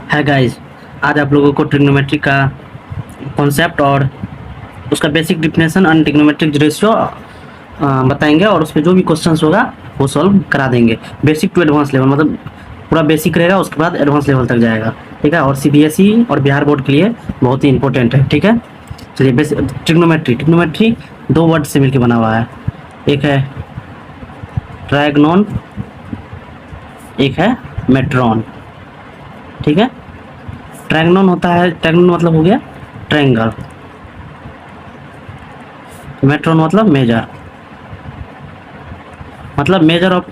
है गाइस। आज आप लोगों को ट्रिग्नोमेट्री का कॉन्सेप्ट और उसका basic definition and trigonometric ratio बताएंगे और उस पर जो भी क्वेश्चंस होगा वो सॉल्व करा देंगे। बेसिक टू एडवांस लेवल, मतलब पूरा बेसिक रहेगा, उसके बाद एडवांस लेवल तक जाएगा। ठीक है, और सीबीएसई और बिहार बोर्ड के लिए बहुत ही इंपॉर्टेंट है। ठीक है, चलिए बेसिक ट्रिग्नोमेट्री। ट्रिग्नोमेट्री दो वर्ड से मिलकर बना हुआ है, एक है ट्रायग्नोन, एक है मेट्रॉन। ठीक है, ट्रायग्नोन होता है, ट्रायग्नोन मतलब हो गया ट्रायंगल, मेट्रॉन मतलब मेजर, मतलब मेजर ऑफ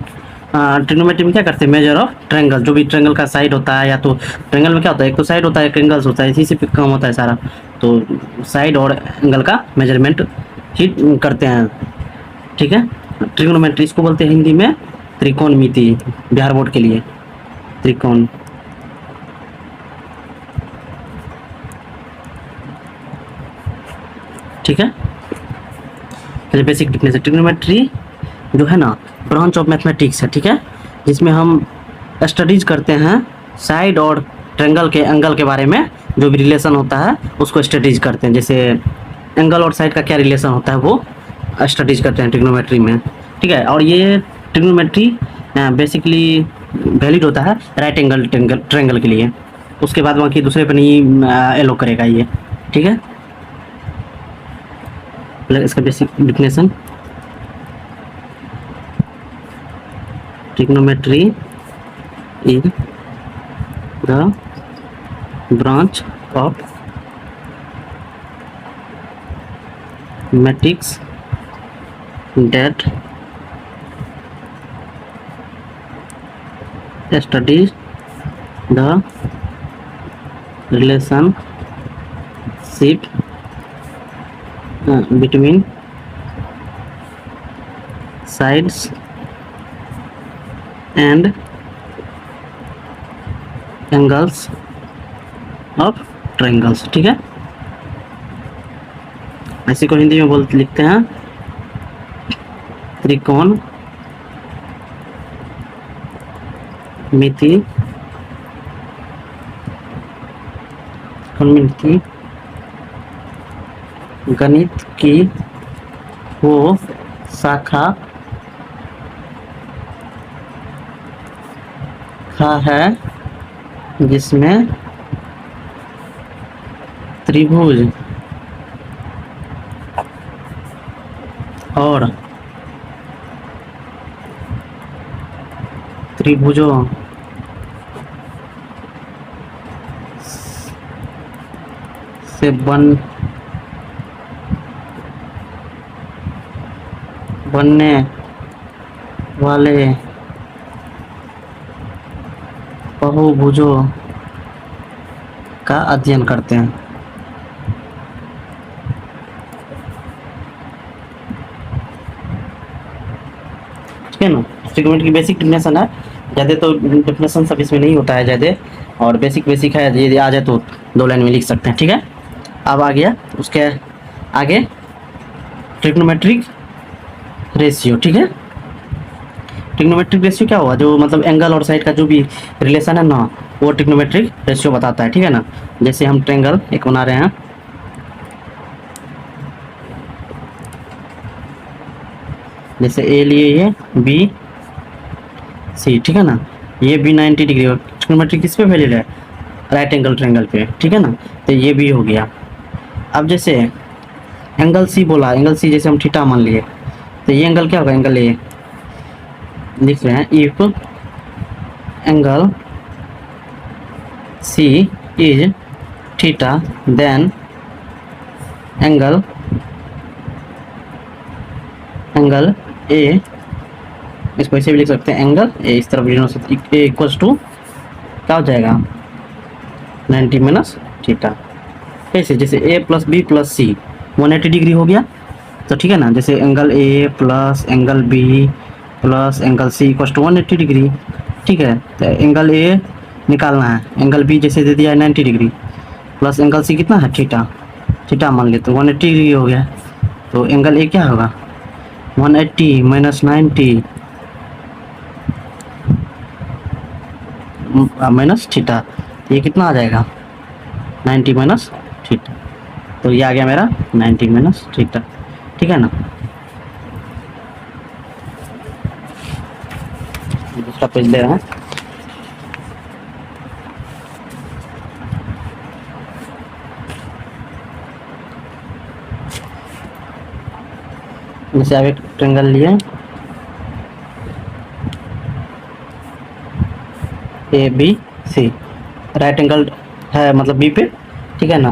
ट्रिग्नोमेट्री में क्या करते हैं, मेजर ऑफ ट्रायंगल। जो भी ट्रायंगल का साइड होता है, या तो ट्रायंगल में क्या होता है, एक तो साइड होता है, एक एंगल्स होता है, इसी से काम होता है सारा। तो साइड और एंगल का मेजरमेंट ही करते हैं। ठीक है, ट्रिग्नोमेट्री इसको बोलते हैं हिंदी में त्रिकोणमिति, बिहार बोर्ड के लिए त्रिकोण। ठीक है, चलिए बेसिक डिफिनेशन। ट्रिग्नोमेट्री जो है ना, ब्रांच ऑफ मैथमेटिक्स है। ठीक है, जिसमें हम स्टडीज करते हैं साइड और ट्रायंगल के एंगल के बारे में, जो भी रिलेशन होता है उसको स्टडीज करते हैं। जैसे एंगल और साइड का क्या रिलेशन होता है वो स्टडीज करते हैं ट्रिग्नोमेट्री में। ठीक है, और ये ट्रिग्नोमेट्री बेसिकली वैलिड होता है राइट एंगल ट्रायंगल के लिए। उसके बाद बाकी दूसरे पर नहीं एलो करेगा ये। ठीक है, इसका basic definition. Trigonometry is the branch of mathematics that studies the relationship between sides and angles of triangles. ठीक है, ऐसे को हिंदी में बोलते लिखते हैं त्रिकोण मिति, गणित की वो शाखा है जिसमें त्रिभुज और त्रिभुजों से बनने वाले बहुभुजों का अध्ययन करते हैं। ठीक है ना, ट्रिग्नोमेट्री की बेसिक डिफिनेशन है। ज़्यादा तो डिफिनेशन सब इसमें नहीं होता है ज़्यादा, और बेसिक है, यदि आ जाए तो 2 लाइन में लिख सकते हैं। ठीक है, अब आ गया उसके आगे ट्रिग्नोमेट्रिक रेशियो। ठीक है, ट्रिग्नोमेट्रिक रेशियो क्या हुआ, जो मतलब एंगल और साइड का जो भी रिलेशन है ना, वो ट्रिग्नोमेट्रिक रेशियो बताता है। ठीक है ना, जैसे हम ट्रायंगल एक बना रहे हैं, जैसे ए लिए ये बी सी। ठीक है ना, ये भी 90 डिग्री। ट्रिग्नोमेट्री किस पे वैलिड है, राइट एंगल ट्रायंगल पे। ठीक है ना, तो ये भी हो गया। अब जैसे एंगल सी बोला, एंगल सी जैसे हम थीटा मान लिए, तो ये एंगल क्या होगा, एंगल ए लिख रहे हैं, if angle c is theta then angle a, इसको ऐसे भी लिख सकते हैं, एंगल ए इस तरफ ए इक्वल्स टू क्या हो जाएगा 90 माइनस थीटा। कैसे, जैसे a plus b plus c 180 degree हो गया। तो ठीक है ना, जैसे angle a plus angle b plus angle c equals to 180 degree. ठीक है, तो एंगल ए निकालना है, एंगल बी जैसे दे दिया है 90 डिग्री, प्लस एंगल सी कितना है थीटा मान लेते, 180 डिग्री हो गया। तो एंगल ए क्या होगा 180 माइनस 90 माइनस थीटा, ये कितना आ जाएगा 90 माइनस थीटा। तो ये आ गया मेरा 90 माइनस थीटा, ठीक है ना। दूसरा पेज ले रहे हैं। जैसे आप एक ट्रायंगल लिए a B C, right angle है मतलब बी पे, ठीक है ना।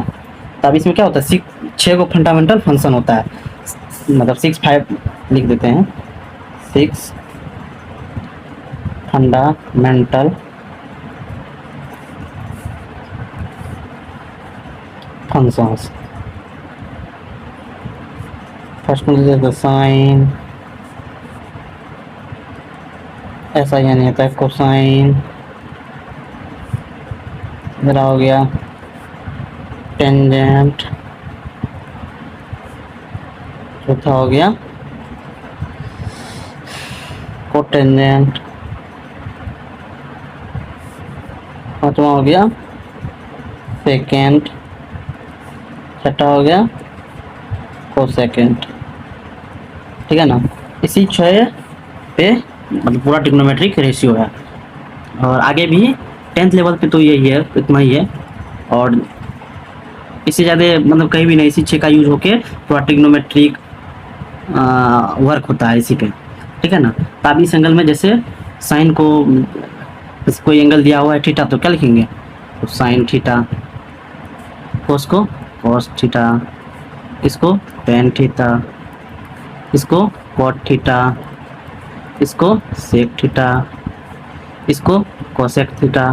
तो अब इसमें क्या होता है, 6 को फंडामेंटल फंक्शन होता है, मतलब 6 5 लिख देते हैं, 6 फंडामेंटल फंक्शंस। फर्स्ट में लिख साइन, ऐसा यानी होता है कोसाइन, मेरा हो गया टेंजेंट, चौथा हो गया कोटेंजेंट, पांचवा हो गया सेकेंड, छठा हो गया कोसेकेंड, ठीक है ना। इसी 6 पे मतलब पूरा ट्रिग्नोमेट्रिक रेशियो है। और आगे भी 10th लेवल पे तो यही है, इतना ही है, और इससे ज़्यादा मतलब कहीं भी नहीं, इसी 6 का यूज होके पूरा ट्रिग्नोमेट्रिक वर्क होता है इसी पे, ठीक है ना। तो अब इस एंगल में जैसे साइन को कोई एंगल दिया हुआ है थीटा, तो क्या लिखेंगे, तो साइन थीटा, कोस को कॉस थीटा, इसको टेन थीटा, इसको कॉट थीटा, इसको सेक थीटा, इसको कोसेक थीटा,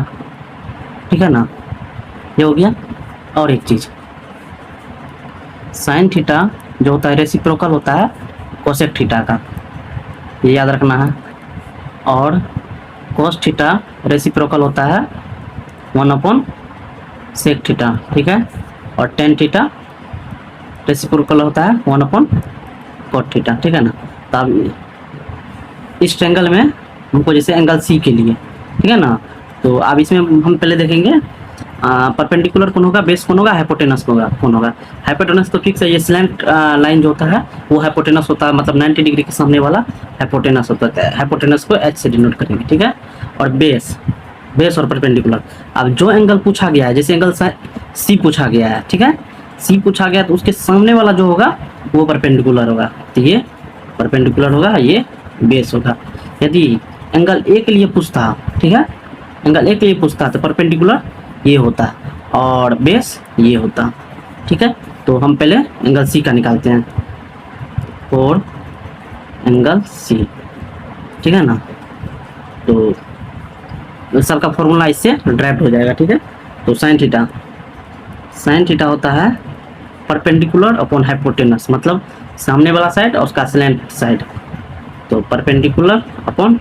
ठीक है ना। ये हो गया। और एक चीज़, साइन थीटा जो होता है रेसिप्रोकल होता है कोसेक थीटा का, ये याद रखना है। और कोस थीटा रेसिप्रोकल होता है 1/सेक थीटा, ठीक है। और टेन थीटा रेसिप्रोकल होता है 1/कॉट थीटा, ठीक है ना। तो अब इस ट्रायंगल में हमको जैसे एंगल सी के लिए, ठीक है ना, तो अब इसमें हम पहले देखेंगे परपेंडिकुलर कौन होगा, बेस कौन होगा, हाइपोटेनस कौन होगा। हाइपोटेनस तो फिक्स है, ये स्लैंट लाइन जो होता है वो हाइपोटेनस होता है, मतलब 90 डिग्री के सामने वाला हाइपोटेनस होता है। हाइपोटेनस को एच से डिनोट करेंगे, ठीक है। और बेस और परपेंडिकुलर, अब जो एंगल पूछा गया है, जैसे एंगल सी पूछा गया है, ठीक है, सी पूछा गया तो उसके सामने वाला जो होगा वो परपेंडिकुलर होगा, तो ये परपेंडिकुलर होगा, ये बेस होगा। यदि एंगल ए के लिए पूछता, ठीक है, एंगल ए के लिए पूछता तो परपेंडिकुलर ये होता और बेस ये होता, ठीक है। तो हम पहले एंगल सी का निकालते हैं, और एंगल सी, ठीक है ना। तो सबका फॉर्मूला इससे ड्राइव हो जाएगा, ठीक है। तो साइन थीटा होता है परपेंडिकुलर अपॉन हाइपोटेनस, मतलब सामने वाला साइड और उसका स्लैंट साइड, तो perpendicular upon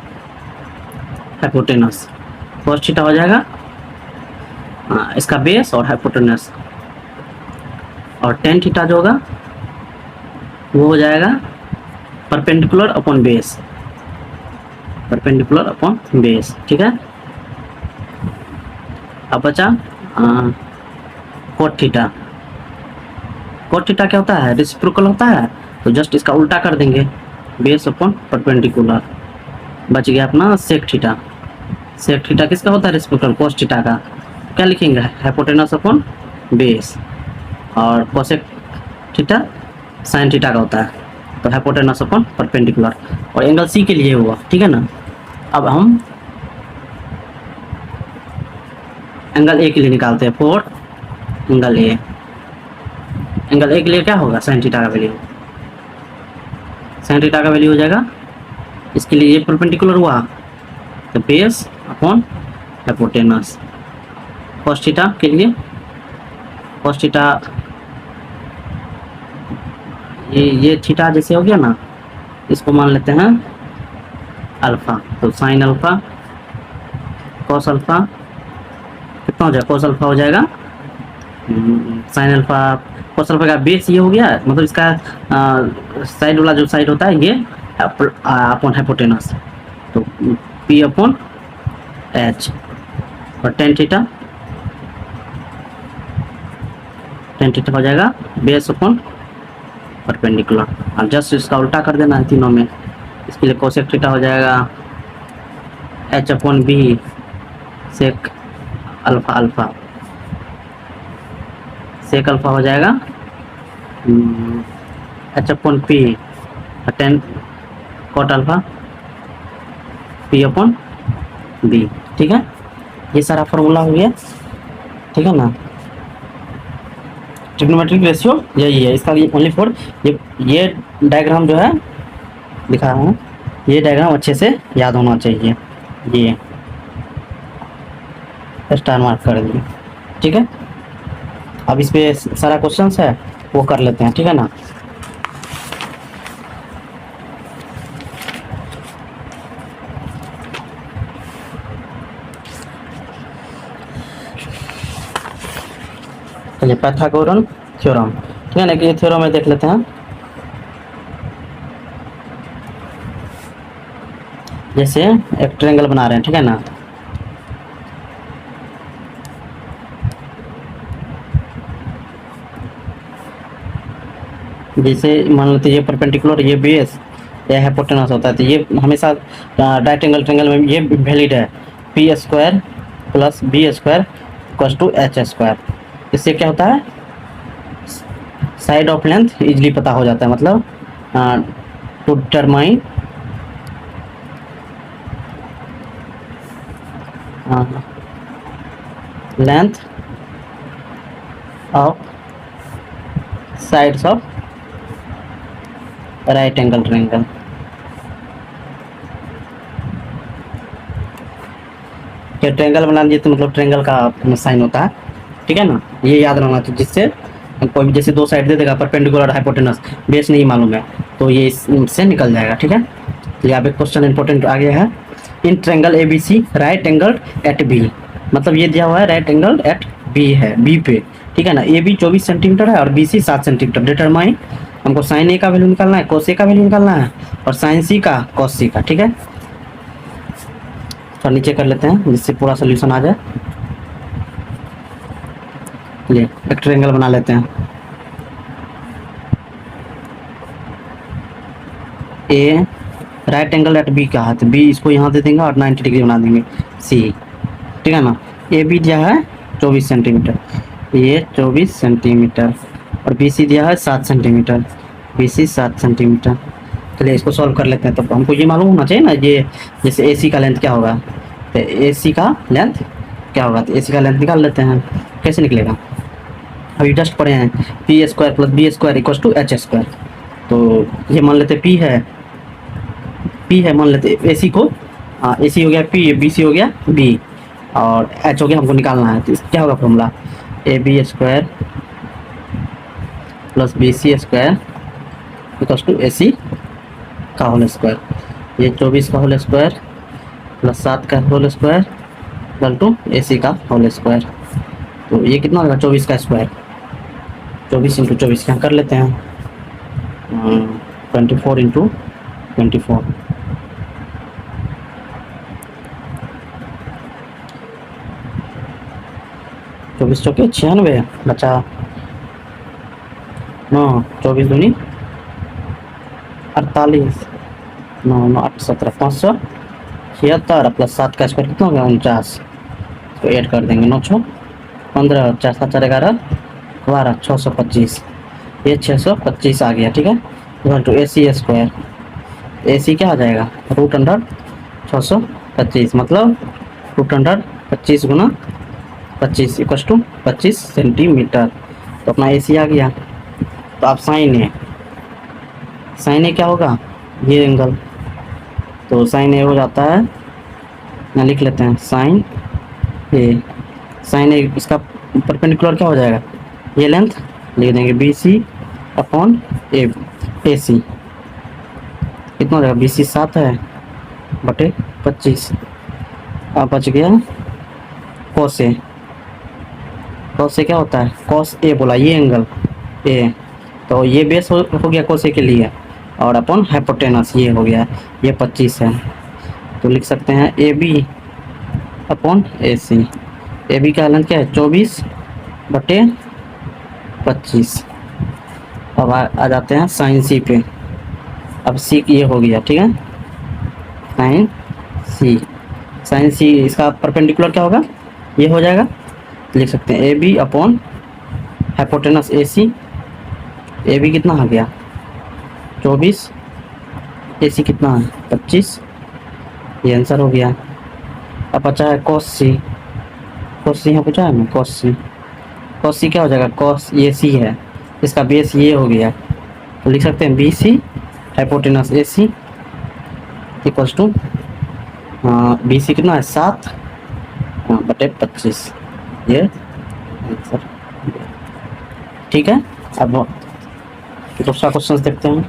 hypotenuse. Cos theta हो जाएगा इसका बेस और हाइपोटेनस, और टेन थीटा जो होगा वो हो जाएगा perpendicular upon base, perpendicular upon base, ठीक है। अब बचा कॉट थीटा। कॉट थीटा क्या होता है, रेसिप्रोकल होता है, तो जस्ट इसका उल्टा कर देंगे, बेस अपॉन परपेंडिकुलर। बच गया अपना सेक थीटा। सेक थीटा किसका होता है, रेसिप्रोकल कॉस थीटा का, क्या लिखेंगे, हाइपोटेनस अपॉन बेस। और कोसेक थीटा साइन थीटा का होता है, तो हाइपोटेनस अपॉन परपेंडिकुलर। और एंगल सी के लिए हुआ, ठीक है ना। अब हम एंगल ए के लिए निकालते हैं, for angle A. Angle A के लिए क्या होगा, साइन थीटा का वैल्यू, साइन थीटा का वैल्यू हो जाएगा, इसके लिए ये परपेंडिकुलर हुआ तो base upon hypotenuse. Cos theta के लिए, कॉस थीटा ये थीटा जैसे हो गया ना, इसको मान लेते हैं अल्फा, तो साइन अल्फा कॉस अल्फा कितना हो जाएगा, कॉस अल्फा हो जाएगा साइन अल्फा। कॉस अल्फा का बेस ये हो गया, मतलब इसका साइड वाला जो साइड होता है ये अपॉन हाइपोटेनस, तो पी अपॉन एच। और टेन थीटा tan थीटा हो जाएगा बेस अपॉन परपेंडिकुलर। और जस्ट इसका उल्टा कर देना है तीनों में। इसके लिए कोसेक थीटा हो जाएगा h upon b sec alpha alpha, sec alpha हो जाएगा h upon p tan cot alpha p upon b. ठीक है, ये सारा फॉर्मूला हो गया। ठीक है ना, ट्रिग्नोमेट्रिक रेशियो यही है इसका, ओनली फॉर ये डायग्राम जो है दिखा रहा हूँ, ये डायग्राम अच्छे से याद होना चाहिए। ये स्टार मार्क कर दिए। ठीक है, अब इस पे सारा क्वेश्चंस है वो कर लेते हैं। ठीक है ना, चलिए पाइथागोरन थ्योरम। ठीक है ना, कि ये थ्योरम में देख लेते हैं। जैसे एक ट्रायंगल बना रहे हैं, ठीक है ना, जैसे मान लेते हैं ये परपेंडिकुलर, ये बेस, ये हाइपोटेनस होता है। तो ये हमेशा राइट एंगल ट्रायंगल में ये वैलिड है, p square plus b square equal to h square. इससे क्या होता है, साइड ऑफ लेंथ इजीली पता हो जाता है। मतलब to determine length of sides of right angle triangle. Triangle बना लीजिए तो मतलब ट्रायंगल का साइन होता है। ठीक है ना, ये याद रखना चाहिए, जिससे कोई भी जैसे दो साइड दे देगा परपेंडिकुलर हाइपोटेनस, बेस नहीं मालूम है तो ये इससे निकल जाएगा। ठीक है, तो यहाँ पे क्वेश्चन इंपॉर्टेंट आ गया है। In triangle A B C right angle at b, मतलब ये दिया हुआ है राइट एंगल एट बी है, बी पे। ठीक है ना, ए बी 24 सेंटीमीटर है और बी सी 7 सेंटीमीटर। डिटरमाइन, हमको साइन ए का वैल्यू निकालना है, कोस ए का वैल्यू निकालना है और साइन सी का, कॉस सी का। ठीक है, तो नीचे कर लेते हैं जिससे पूरा सोल्यूशन आ जाए। ये एक ट्रायंगल बना लेते हैं, ए राइट एंगल एट बी का है तो बी इसको यहाँ दे देंगे और 90 डिग्री बना देंगे सी। ठीक है ना, ए बी दिया है 24 सेंटीमीटर, ये 24 सेंटीमीटर और बी सी दिया है 7 सेंटीमीटर, बी सी 7 सेंटीमीटर। चलिए इसको सॉल्व कर लेते हैं। तो हमको ये मालूम होना चाहिए ना, ये जैसे ए सी का लेंथ क्या होगा, तो ए सी का लेंथ क्या होगा, तो ए सी का लेंथ निकाल लेते हैं। कैसे निकलेगा, अभी जस्ट पढ़े हैं, p square plus b square equal to h square. तो ये मान लेते पी है मान लेते ए सी को, ए सी हो गया पी, बी सी हो गया बी और एच हो गया, हमको निकालना है। तो क्या होगा formula, A B square plus B C square equal to A C का होल स्क्वायर। ये 24 का होल स्क्वायर प्लस 7 का whole square equal to A C का होल स्क्वायर। तो ये कितना होगा, 24 का स्क्वायर, 24 इंटू 24 क्या कर लेते हैं, 24 इंटू 24। चौबीस चौके 96 बचा, 9 24 दूनी 48, 9 9 8 17 576 प्लस 7 का स्क्वायर कितना हो गया 49। तो ऐड कर देंगे, 9 6 15 4 7 4 11 12 625, ये 625 आ गया। ठीक है, equal to A C square, A C क्या हो जाएगा रूट अंडर 625, मतलब रूट अंडर 25 गुना 25 इक्वल टू 25 सेंटीमीटर। तो अपना ए सी आ गया। तो आप साइन ए क्या होगा, ये एंगल, तो साइन ए हो जाता है, ना लिख लेते हैं साइन ए इसका परपेंडिकुलर क्या हो जाएगा, ये लेंथ लिख देंगे B C upon a C, कितना हो जाएगा, बी सी 7 है बटे 25। अब बच गया कॉस ए, कॉस ए क्या होता है, कॉस ए बोला ये एंगल ए, तो ये बेस हो गया कॉस ए के लिए और अपन हाइपोटेनस ये हो गया, ये 25 है। तो लिख सकते हैं a b upon a c. A b का लेंथ क्या है 24 बटे 25। अब आ जाते हैं साइन सी पे। अब सी ये हो गया, ठीक है, साइन सी। साइन सी इसका परपेंडिकुलर क्या होगा, ये हो जाएगा, लिख सकते हैं a b upon hypotenuse a c. A b कितना आ गया 24, ए सी कितना है 25, ये आंसर हो गया। अब बचा है कॉस सी। कॉस सी यहाँ पूछा है ना, कॉस सी। कॉस सी क्या हो जाएगा, कॉस ये सी है, इसका बेस ये हो गया, तो लिख सकते हैं b c hypotenuse a c equals to b c कितना है 7 बटे 25, ये आंसर। ठीक है, अब दूसरा क्वेश्चन देखते हैं।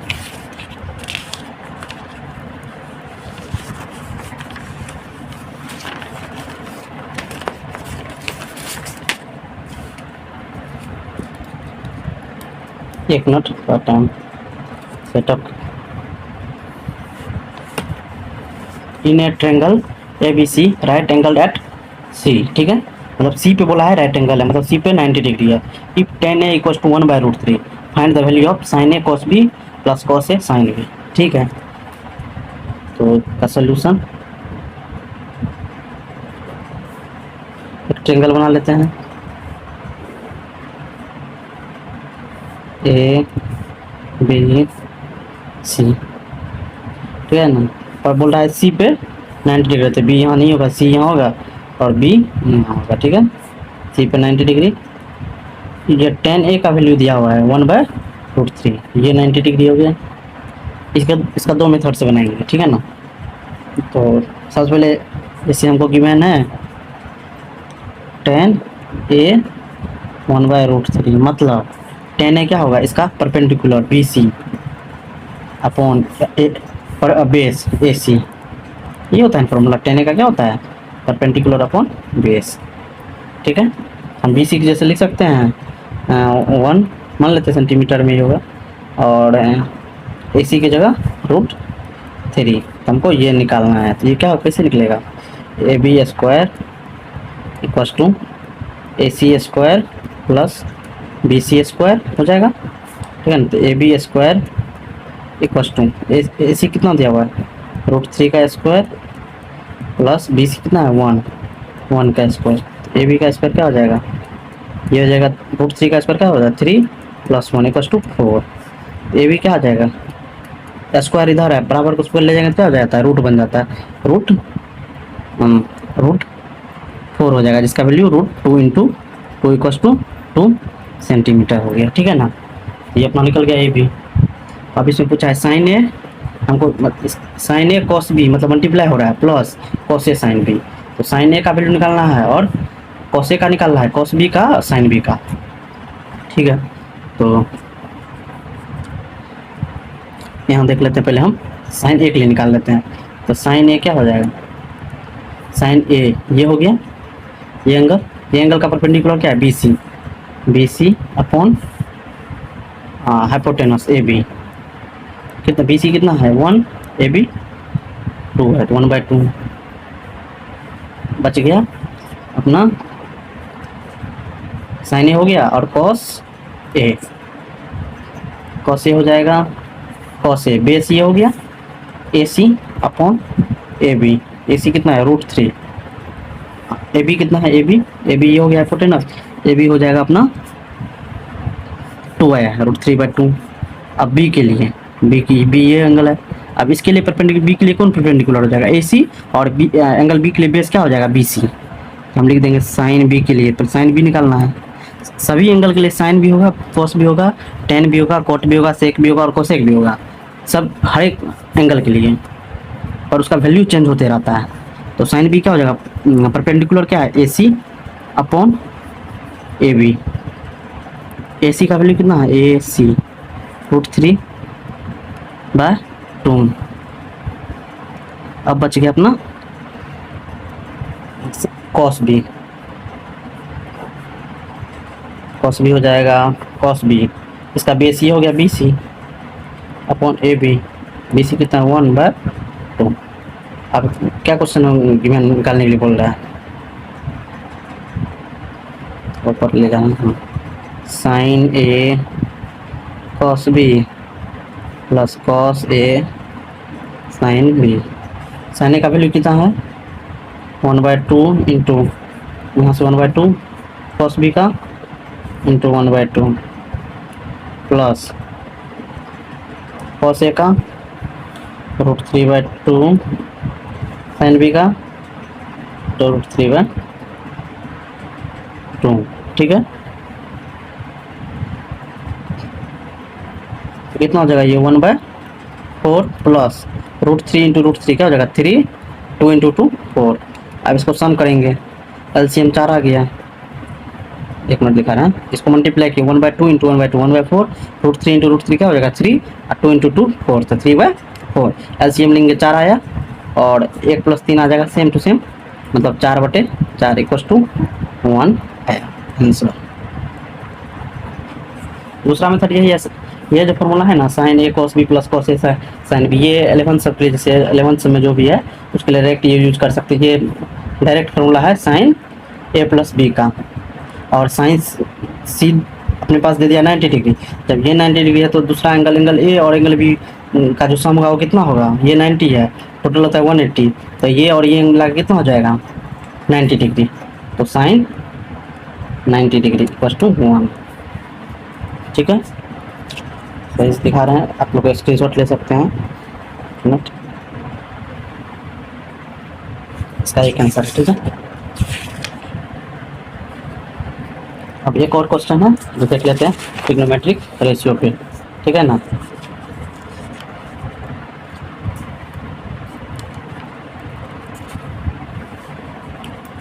एक मिनट का time setup. In a triangle A B C right angle at C, ठीक है, मतलब सी पे बोला है राइट एंगल है, मतलब सी पे 90 डिग्री है। If tan a equals to 1/√3 find the value of sin a cos b plus cos a sin b। ठीक है, तो का सोल्यूशन, एक ट्रायंगल बना लेते हैं ए बी सी, ठीक है ना, और बोल रहा है सी पे 90 डिग्री, तो बी यहाँ नहीं होगा, सी यहाँ होगा और बी यहाँ होगा, ठीक है, सी पे 90 डिग्री। ये tan a का वैल्यू दिया हुआ है 1/√3, ये 90 डिग्री हो गया। इसका 2 मेथड से बनाएंगे, ठीक है ना। तो सबसे पहले जैसे हमको गिवन है tan a 1/√3, मतलब tan a क्या होगा, इसका perpendicular B C upon base A C, ये होता है फॉर्मूला। tan a का क्या होता है, परपेंडिकुलर अपॉन बेस, ठीक है। हम बी सी की जैसे लिख सकते हैं 1 मान लेते हैं सेंटीमीटर में ही होगा, और ए सी की जगह √3, हमको ये निकालना है। तो ये क्या कैसे निकलेगा, A B square equals to A C square plus B C square हो जाएगा, ठीक है ना। तो A B square equals to A C कितना दिया हुआ है √3 का स्क्वायर प्लस बी सी कितना है 1 का स्क्वायर, ए बी का स्क्वायर क्या हो जाएगा, ये हो जाएगा √3 का स्क्वायर क्या हो जाएगा 3 + 1 इक्वल्स टू 4। ए बी क्या आ जाएगा, स्क्वायर इधर है, बराबर को स्क्वायर ले जाएंगे क्या हो जाता है, रूट बन जाता है, √4 हो जाएगा, जिसका वैल्यू √2 × 2 इक्वल्स टू 2 सेंटीमीटर हो गया, ठीक है ना। ये अपना निकल गया ए बी। अब इसमें पूछा है साइन ए, हमको साइन ए कॉस बी मतलब मल्टीप्लाई हो रहा है plus cos A sine B, तो साइन ए का वैल्यू निकालना है और कॉस ए का निकालना है, कॉस बी का साइन बी का, ठीक है। तो यहाँ देख लेते हैं, पहले हम साइन ए के लिए निकाल लेते हैं। तो साइन ए क्या हो जाएगा, साइन ए ये हो गया, ये एंगल का परपेंडिकुलर क्या है b C upon hypotenuse a b, कितना बी सी कितना है 1, ए बी 2 है, 1/2 बच गया अपना, साइन ए हो गया और कॉस ए हो जाएगा, कॉस ए बेस ये हो गया ए सी upon a B, A C कितना है √3, ए बी कितना है ए बी ये हो गया हाइपोटेनस, ए बी हो जाएगा अपना 2 आया √3/2। अब बी के लिए बी ये एंगल है, अब इसके लिए परपेंडिकुलर बी के लिए कौन परपेंडिकुलर हो जाएगा ए सी, और बी एंगल बी के लिए बेस क्या हो जाएगा बी सी। हम लिख देंगे साइन बी के लिए, तो साइन बी निकालना है, सभी एंगल के लिए साइन भी होगा, कॉस भी होगा, टेन भी होगा, कोट भी होगा, सेक भी होगा और कोसेक भी होगा, सब हर एक एंगल के लिए, और उसका वैल्यू चेंज होते रहता है। तो साइन बी क्या हो जाएगा, परपेंडिकुलर क्या है ए सी upon a B, A C का वैल्यू कितना है ए सी √3/2। अब बच गया अपना कॉस बी हो जाएगा, कॉस बी इसका बेस ये हो गया b C upon a B c कितना 1/2। अब क्या क्वेश्चन गिवन निकालने के लिए बोल रहा है, ऊपर ले जाना। Sign A cos B plus cos A sine B. Sign ए का वैल्यू कितना है 1/2 इंटू यहाँ से 1/2 कॉस बी का इंटू 1/2 प्लस कॉस ए का √3/2 साइन बी का तो √3/2। ठीक है, तो कितना हो जाएगा ये 1/4 प्लस √3 इंटू √3 क्या हो जाएगा 3, 2 इंटू 2 4। अब इसको सम करेंगे, एलसीएम 4 आ गया, एक मिनट दिखा रहा है, इसको मल्टीप्लाई किया 1/2 इंटू 1/2 1/4 √3 इंटू √3 क्या हो जाएगा 3 और 2 इंटू 2 4 तो 3/4। एलसीएम लेंगे 4 आया और 1 + 3 आ जाएगा सेम टू सेम, मतलब 4/4 = 1 आया आंसर। दूसरा मेथड यही है, ये जो फॉर्मूला है ना sign A cos B plus cos A sine B, ये 11th सब के लिए जैसे 11th में जो भी है उसके लिए डायरेक्ट ये यूज कर सकते हैं। ये डायरेक्ट फॉर्मूला है साइन ए प्लस बी का, और साइन सी अपने पास दे दिया 90 डिग्री। जब ये 90 डिग्री है तो दूसरा एंगल ए और एंगल बी का जो सम होगा वो कितना होगा, ये 90 है, टोटल होता है 180, तो ये और ये एंगल कितना हो जाएगा 90 डिग्री, तो साइन 90 डिग्री = 1। ठीक है, सही से दिखा रहे हैं, आप लोग स्क्रीनशॉट ले सकते हैं। मिनट, इसका एक आंसर। ठीक है, अब एक और क्वेश्चन है जो देख लेते हैं ट्रिग्नोमेट्रिक रेशियो पे। ठीक है ना,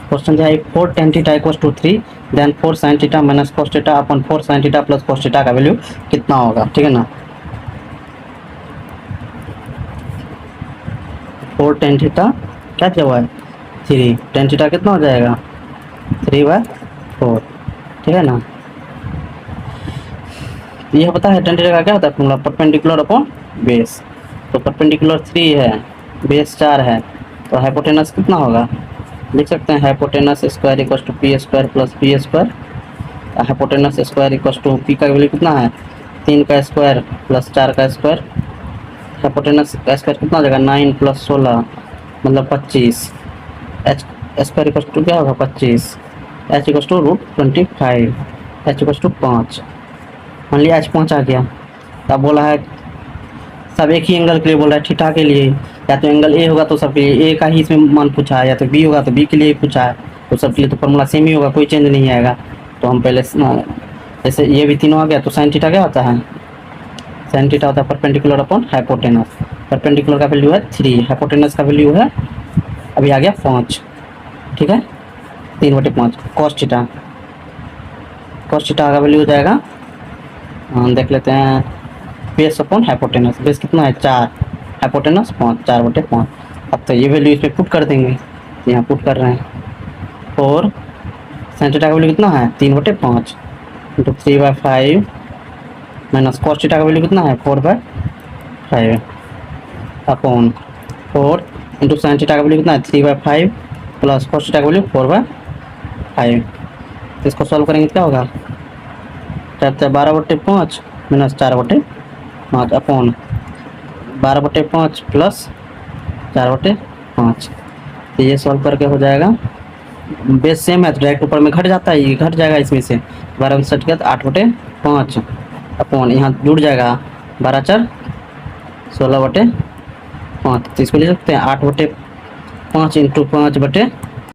क्वेश्चन जो है 4 tan θ = 3 देन 4 sin θ - cos θ अपन 4 sin θ + cos θ का वैल्यू कितना होगा। ठीक है ना, 4 tan θ क्या दिया हुआ है 3, tan θ कितना हो जाएगा 3/4। ठीक है ना, यह पता है tan θ का क्या होता है फॉर्मूला, परपेंडिकुलर अपॉन बेस, तो परपेंडिकुलर 3 है, बेस 4 है, तो हाइपोटेनस कितना होगा लिख सकते हैं, hypotenuse square = p² + p²। Hypotenuse square = p का वैल्यू कितना है 3 का स्क्वायर प्लस 4 का स्क्वायर, हाइपोटेनस का स्क्वायर कितना हो जाएगा 9 + 16 मतलब 25, h स्क्वायर = क्या होगा 25, h = √25, h = 5। मान लिया h 5 आ गया, तब बोला है सब एक ही एंगल के लिए बोल रहा है थीटा के लिए, या तो एंगल ए होगा तो सब के लिए ए का ही इसमें मान पूछा है, या तो बी होगा तो बी के लिए पूछा है, तो सब के लिए तो फॉर्मूला सेम ही होगा, कोई चेंज नहीं आएगा। तो हम पहले जैसे ये भी तीनों आ गया, तो साइन थीटा क्या होता है, साइन थीटा होता है परपेंडिकुलर अपॉन हाइपोटेनस। परपेंडिकुलर का वैल्यू है 3, हाइपोटेनस का वैल्यू है अभी आ गया 5। ठीक है, 3/5 cos थीटा, cos थीटा का वैल्यू हो जाएगा, देख लेते हैं, बेस अपॉन हाइपोटेनस, बेस कितना है 4, हाइपोटेनस 5, 4/5। अब तो ये वैल्यू इसमें पुट कर देंगे, यहाँ पुट कर रहे हैं 4 sin थीटा का वैल्यू कितना है 3/5 इंटू 3/5 माइनस cos थीटा का वैल्यू कितना है 4/5 अपॉन 4 इंटू sin थीटा का वैल्यू कितना है 3/5 प्लस cos थीटा का वैल्यू 4/5। तो इसको सॉल्व करेंगे क्या होगा 12/5 माइनस 4/5 अपॉन 12/5 प्लस 4/5। तो ये सॉल्व करके हो जाएगा, बेस सेम है तो डायरेक्ट ऊपर में घट जाता है, ये घट जाएगा इसमें से 12 में 60 तो 8/5 अपॉन यहाँ जुड़ जाएगा 12×4 16/5। तो इसको ले सकते हैं 8/5 इंटू 5/5